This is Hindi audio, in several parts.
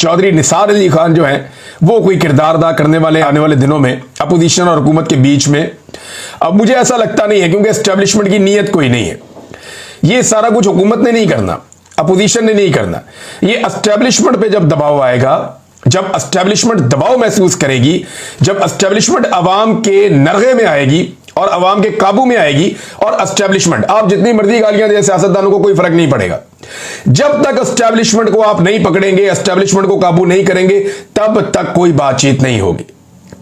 चौधरी निसार अली खान जो है वो कोई किरदार अदा करने वाले आने वाले दिनों में अपोजिशन और हुकूमत के बीच में। अब मुझे ऐसा लगता नहीं है, क्योंकि एस्टेब्लिशमेंट की नीयत कोई नहीं है। ये सारा कुछ हुकूमत ने नहीं करना, अपोजिशन ने नहीं करना। ये एस्टेब्लिशमेंट पे जब दबाव आएगा, जब एस्टेब्लिशमेंट दबाव महसूस करेगी, जब एस्टेब्लिशमेंट अवाम के नरगे में आएगी और अवाम के काबू में आएगी, और एस्टेब्लिशमेंट, आप जितनी मर्जी गालियां दें सियासतदानों को कोई फर्क नहीं पड़ेगा। जब तक एस्टेब्लिशमेंट को आप नहीं पकड़ेंगे, एस्टेब्लिशमेंट को काबू नहीं करेंगे, तब तक कोई बातचीत नहीं होगी,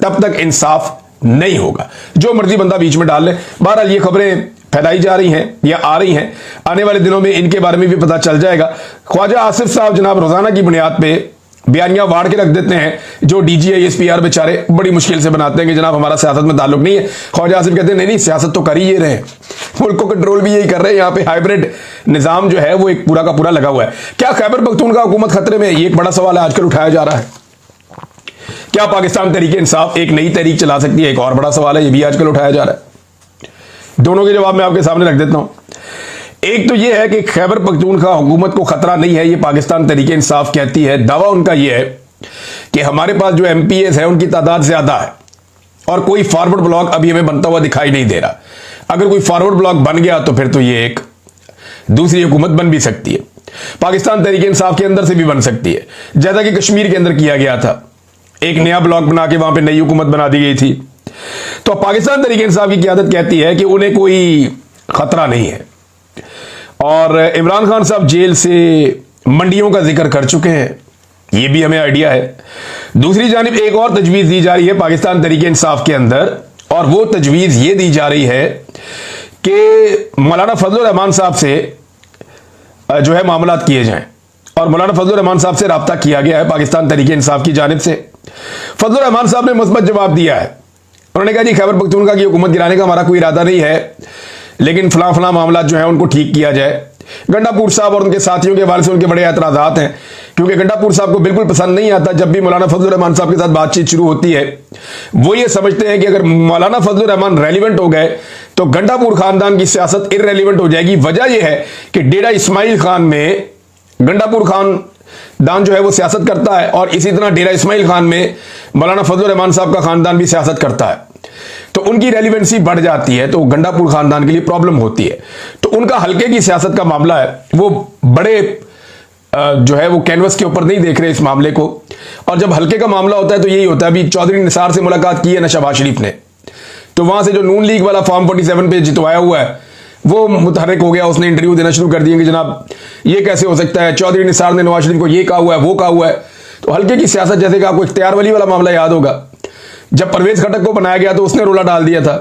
तब तक इंसाफ नहीं होगा। जो मर्जी बंदा बीच में डाल ले। बहरहाल ये खबरें फैलाई जा रही हैं या आ रही हैं, आने वाले दिनों में इनके बारे में भी पता चल जाएगा। ख्वाजा आसिफ साहब जनाब रोजाना की बुनियाद पे बयानियां वाड़ के रख देते हैं, जो डीजीआई एसपीआर बेचारे बड़ी मुश्किल से बनाते हैं कि जनाब हमारा सियासत में ताल्लुक नहीं है। ख्वाजा आसिफ कहते हैं नहीं नहीं, सियासत तो कर ही ये रहे हैं, मुल्क को कंट्रोल भी यही कर रहे हैं। यहाँ पे हाइब्रिड निजाम जो है वो एक पूरा का पूरा लगा हुआ है। क्या खैबर पख्तूनख्वा हुकूमत खतरे में? ये एक बड़ा सवाल है, आजकल उठाया जा रहा है। क्या पाकिस्तान तहरीक इंसाफ एक नई तहरीक चला सकती है? एक और बड़ा सवाल है, ये भी आजकल उठाया जा रहा है। दोनों के जवाब मैं आपके सामने रख देता हूं। एक तो यह है कि खैबर पख्तूनख्वा हुकूमत को खतरा नहीं है, ये पाकिस्तान तहरीक इंसाफ कहती है। दावा उनका यह है कि हमारे पास जो एमपीएस है उनकी तादाद ज्यादा है और कोई फॉरवर्ड ब्लॉक अभी हमें बनता हुआ दिखाई नहीं दे रहा। अगर कोई फॉरवर्ड ब्लॉक बन गया तो फिर तो ये एक दूसरी हुकूमत बन भी सकती है, पाकिस्तान तहरीक इंसाफ के अंदर से भी बन सकती है, जैसा कि कश्मीर के अंदर किया गया था। एक नया ब्लॉक बना के वहां पे नई हुकूमत बना दी गई थी। तो पाकिस्तान तहरीक इंसाफ की क़यादत कहती है कि उन्हें कोई खतरा नहीं है। और इमरान खान साहब जेल से मंडियों का जिक्र कर चुके हैं, ये भी हमें आइडिया है। दूसरी जानिब एक और तजवीज दी जा रही है पाकिस्तान तहरीक इंसाफ के अंदर, और वो तजवीज ये दी जा रही है कि मौलाना फजलुर रहमान साहब से जो है मामलात किए जाएं। और मौलाना फजलुर रहमान साहब से रब्ता किया गया है पाकिस्तान तहरीक इंसाफ की जानिब से। फजलुर रहमान साहब ने मुस्बत जवाब दिया है। उन्होंने कहा जी खैबर पख्तूनख्वा की हुकूमत गिराने का हमारा कोई इरादा नहीं है, लेकिन फलां फलां मामला जो है उनको ठीक किया जाए। गंडापुर साहब और उनके साथियों के हवाले से उनके बड़े एतराज़ात हैं, क्योंकि गंडापुर साहब को बिल्कुल पसंद नहीं आता जब भी मौलाना फजलुर रहमान साहब के साथ बातचीत शुरू होती है। वो ये समझते हैं कि अगर मौलाना फजलुर रहमान रेलिवेंट हो गए तो गंडापुर खानदान की सियासत इररेलिवेंट हो जाएगी। वजह यह है कि डेरा इस्माइल खान में गंडापुर खानदान जो है वो सियासत करता है, और इसी तरह डेरा इस्माइल खान में मौलाना फजलुर रहमान साहब का खानदान भी सियासत करता है। तो उनकी रेलिवेंसी बढ़ जाती है, तो गंडापुर खानदान के लिए प्रॉब्लम होती है। तो उनका हल्के की सियासत का मामला है, वो बड़े जो है वो कैनवस के ऊपर नहीं देख रहे इस मामले को। और जब हल्के का मामला होता है तो यही होता है। अभी चौधरी निसार से मुलाकात की है ना शहबाज शरीफ ने, तो वहां से जो नून लीग वाला फॉर्म 47 पे जितवाया हुआ है वो मुतहरिक हो गया। उसने इंटरव्यू देना शुरू कर दिए कि जनाब ये कैसे हो सकता है, चौधरी निसार ने नवाज शरीफ को ये कहा हुआ है, वो कहा हुआ है। तो हल्के की सियासत, जैसे कि आपको इख्तियार वली वाला मामला याद होगा, जब परवेज खटक को बनाया गया तो उसने रोला डाल दिया था